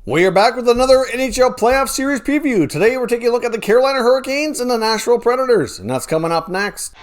We are back with another NHL Playoff Series preview. Today we're taking a look at the Carolina Hurricanes and the Nashville Predators, and that's coming up next.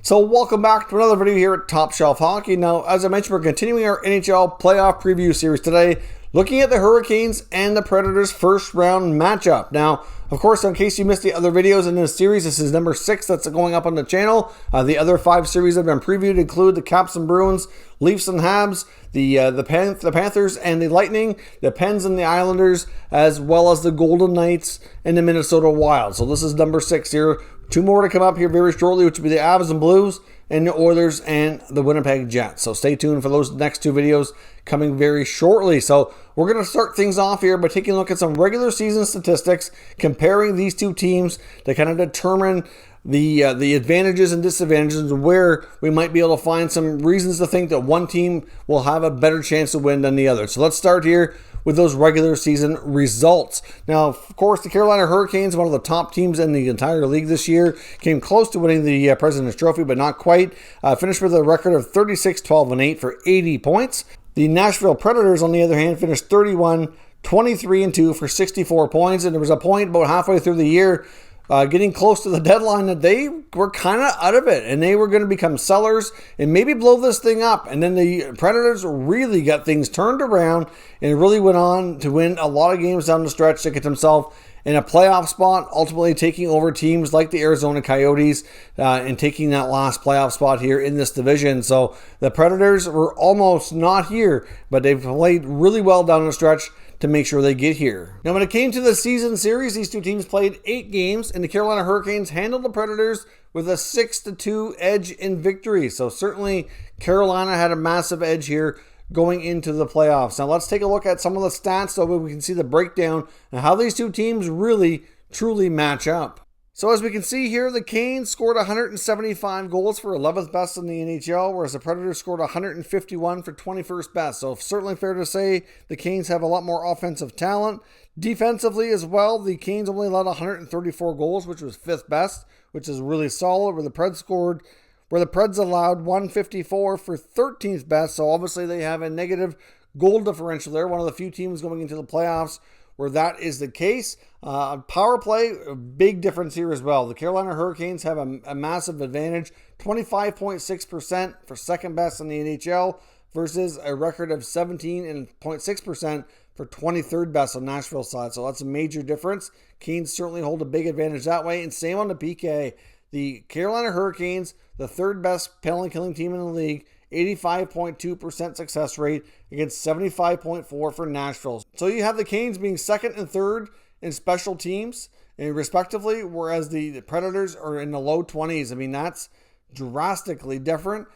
So welcome back to another video here at Top Shelf Hockey. Now, as I mentioned, we're continuing our NHL Playoff Preview Series today, looking at the Hurricanes and the Predators' first round matchup. Now, of course, in case you missed the other videos in this series, this is number 6 that's going up on the channel. The other 5 series that have been previewed include the Caps and Bruins, Leafs and Habs, the Panthers and the Lightning, the Pens and the Islanders, as well as the Golden Knights and the Minnesota Wild. So this is number 6 here. 2 more to come up here very shortly, which will be the Avs and Blues and the Oilers and the Winnipeg Jets. So stay tuned for those next 2 videos coming very shortly. So we're going to start things off here by taking a look at some regular season statistics, comparing these 2 teams to kind of determine the advantages and disadvantages and where we might be able to find some reasons to think that one team will have a better chance to win than the other. So let's start here with those regular season results. Now, of course, the Carolina Hurricanes, one of the top teams in the entire league this year, came close to winning the President's Trophy, but not quite. Finished with a record of 36-12-8 for 80 points. The Nashville Predators, on the other hand, finished 31-23-2 for 64 points, and there was a point about halfway through the year, getting close to the deadline, that they were kind of out of it and they were going to become sellers and maybe blow this thing up. And then the Predators really got things turned around and really went on to win a lot of games down the stretch to get themselves in a playoff spot, ultimately taking over teams like the Arizona Coyotes and taking that last playoff spot here in this division. So the Predators were almost not here, but they've played really well down the stretch to make sure they get here. Now, when it came to the season series, these 2 teams played 8 games, and the Carolina Hurricanes handled the Predators with a 6-2 edge in victory. So certainly Carolina had a massive edge here going into the playoffs. Now let's take a look at some of the stats so we can see the breakdown and how these 2 teams really, truly match up. So as we can see here, the Canes scored 175 goals for 11th best in the NHL, whereas the Predators scored 151 for 21st best. So certainly fair to say the Canes have a lot more offensive talent. Defensively as well, the Canes only allowed 134 goals, which was 5th best, which is really solid, where the Preds allowed 154 for 13th best. So obviously they have a negative goal differential there. One of the few teams going into the playoffs where that is the case. Power play, a big difference here as well. The Carolina Hurricanes have a massive advantage, 25.6% for second best in the NHL versus a record of 17.6% for 23rd best on Nashville side. So that's a major difference. Canes certainly hold a big advantage that way. And same on the PK. The Carolina Hurricanes, the 3rd best penalty killing team in the league, 85.2% success rate against 75.4% for Nashville. So you have the Canes being 2nd and 3rd in special teams, and respectively, whereas the Predators are in the low 20s. I mean, that's drastically different.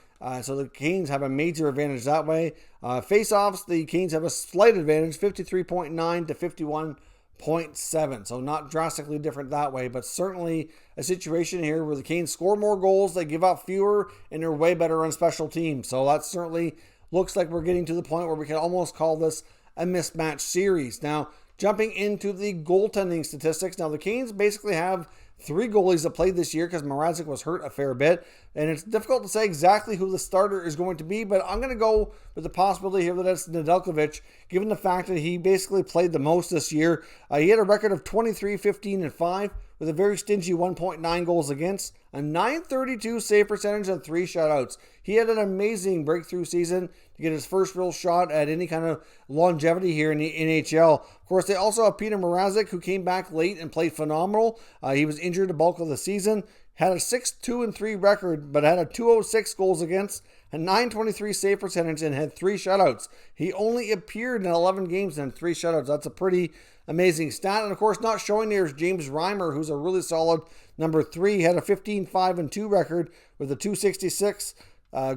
So the Canes have a major advantage that way. Face-offs, the Canes have a slight advantage, 53.9 to 51.7. So not drastically different that way, but certainly a situation here where the Canes score more goals, they give up fewer, and they're way better on special teams. So that certainly looks like we're getting to the point where we can almost call this a mismatch series. Now, jumping into the goaltending statistics. Now, the Canes basically have 3 goalies that played this year because Mrazek was hurt a fair bit. And it's difficult to say exactly who the starter is going to be, but I'm going to go with the possibility here that it's Nedeljkovic, given the fact that he basically played the most this year. He had a record of 23-15-5 with a very stingy 1.9 goals against, a .932 save percentage, and 3 shutouts. He had an amazing breakthrough season to get his first real shot at any kind of longevity here in the NHL. Of course, they also have Peter Mrazek, who came back late and played phenomenal. He was injured the bulk of the season, had a 6-2-3 record, but had a .206 goals against, a .923 save percentage, and had 3 shutouts. He only appeared in 11 games and 3 shutouts. That's a pretty amazing stat. And of course, not showing there is James Reimer, who's a really solid number 3. He had a 15-5-2 record with a .266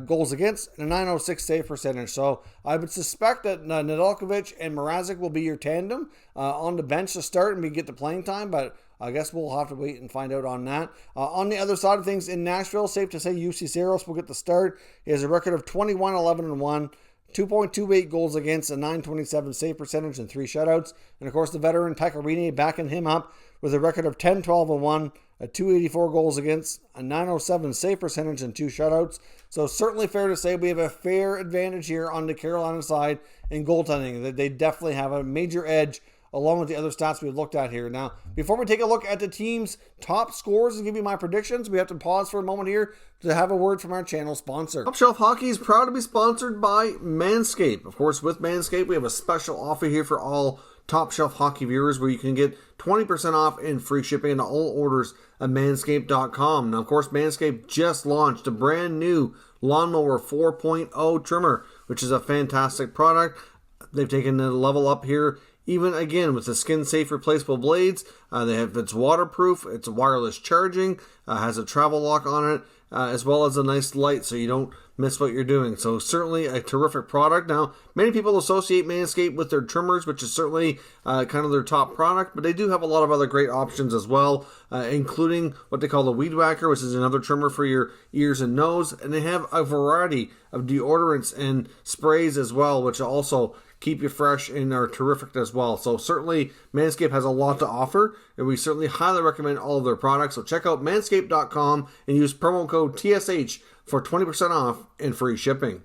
goals against and a .906 save percentage. So I would suspect that Nedeljkovic and Mrazek will be your tandem on the bench to start and we get the playing time, but I guess we'll have to wait and find out on that. On the other side of things, in Nashville, safe to say UC Saros will get the start. He has a record of 21-11-1, 2.28 goals against, a .927 save percentage, and 3 shutouts. And of course, the veteran Pekka Rinne backing him up with a record of 10-12-1, a 284 goals against, a 907 save percentage, and 2 shutouts. So certainly fair to say we have a fair advantage here on the Carolina side in goaltending. They definitely have a major edge along with the other stats we've looked at here. Now, before we take a look at the team's top scores and give you my predictions, we have to pause for a moment here to have a word from our channel sponsor. Top Shelf Hockey is proud to be sponsored by Manscape. Of course, with Manscape, we have a special offer here for all Top Shelf Hockey viewers where you can get 20% off and free shipping into all orders at manscaped.com. Now, of course, Manscaped just launched a brand new Lawnmower 4.0 trimmer, which is a fantastic product. They've taken the level up here even again with the skin-safe replaceable blades. It's waterproof, it's wireless charging, has a travel lock on it, as well as a nice light so you don't miss what you're doing. So certainly a terrific product. Now, many people associate Manscaped with their trimmers, which is certainly kind of their top product, but they do have a lot of other great options as well, including what they call the Weed Whacker, which is another trimmer for your ears and nose. And they have a variety of deodorants and sprays as well, which also keep you fresh and are terrific as well. So certainly Manscaped has a lot to offer, and we certainly highly recommend all of their products. So check out manscaped.com and use promo code TSH for 20% off and free shipping.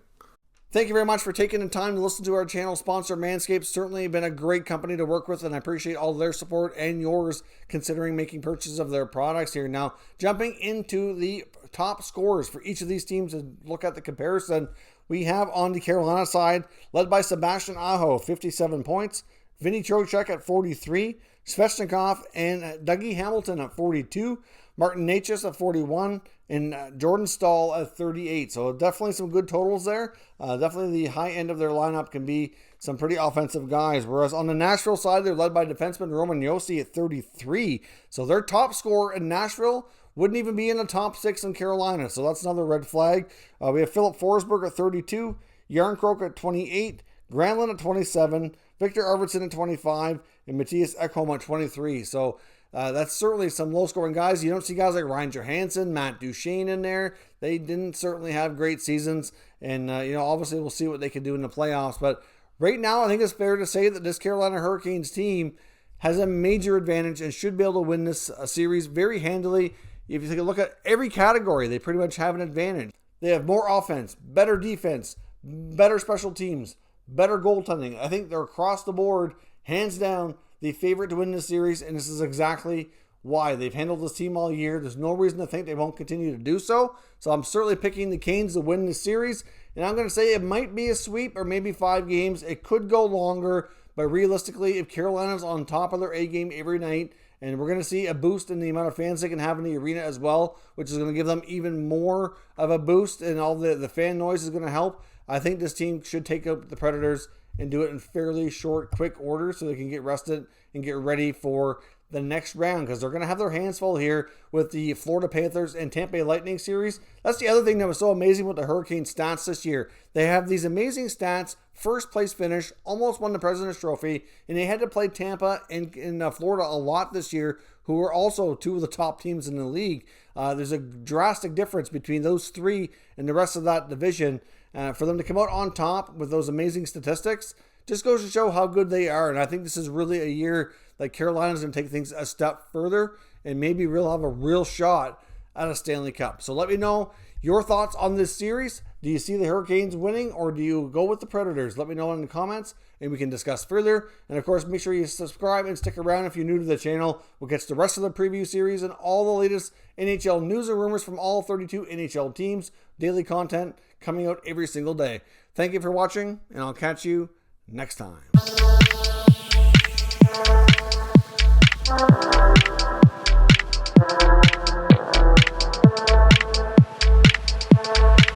Thank you very much for taking the time to listen to our channel sponsor, Manscaped. Certainly been a great company to work with, and I appreciate all their support and yours considering making purchases of their products here. Now, jumping into the top scores for each of these teams and look at the comparison, we have on the Carolina side, led by Sebastian Aho, 57 points, Vinny Trocheck at 43, Svechnikov and Dougie Hamilton at 42, Martin Necas at 41, and Jordan Staal at 38. So definitely some good totals there. Definitely the high end of their lineup can be some pretty offensive guys. Whereas on the Nashville side, they're led by defenseman Roman Josi at 33. So their top scorer in Nashville wouldn't even be in the top 6 in Carolina. So that's another red flag. We have Philip Forsberg at 32, Järnkrok at 28, Granlund at 27, Victor Arvidsson at 25, and Matthias Ekholm at 23. So that's certainly some low-scoring guys. You don't see guys like Ryan Johansson, Matt Duchene in there. They didn't certainly have great seasons, and obviously we'll see what they can do in the playoffs. But right now, I think it's fair to say that this Carolina Hurricanes team has a major advantage and should be able to win this series very handily. If you take a look at every category, they pretty much have an advantage. They have more offense, better defense, better special teams, better goaltending. I think they're across the board, hands down, the favorite to win this series, and this is exactly why. They've handled this team all year. There's no reason to think they won't continue to do so. So I'm certainly picking the Canes to win this series, and I'm going to say it might be a sweep or maybe 5 games. It could go longer, but realistically, if Carolina's on top of their A game every night, and we're going to see a boost in the amount of fans they can have in the arena as well, which is going to give them even more of a boost, and all the fan noise is going to help. I think this team should take out the Predators and do it in fairly short, quick order so they can get rested and get ready for the next round, because they're going to have their hands full here with the Florida Panthers and Tampa Bay Lightning series. That's the other thing that was so amazing with the Hurricane stats this year. They have these amazing stats, first place finish, almost won the President's Trophy, and they had to play Tampa and in Florida a lot this year, who are also 2 of the top teams in the league. There's a drastic difference between those 3 and the rest of that division. For them to come out on top with those amazing statistics just goes to show how good they are. And I think this is really a year that Carolina's going to take things a step further and maybe we'll have a real shot at a Stanley Cup. So let me know your thoughts on this series. Do you see the Hurricanes winning, or do you go with the Predators? Let me know in the comments and we can discuss further. And of course, make sure you subscribe and stick around if you're new to the channel. We'll get to the rest of the preview series and all the latest NHL news and rumors from all 32 NHL teams. Daily content coming out every single day. Thank you for watching, and I'll catch you next time.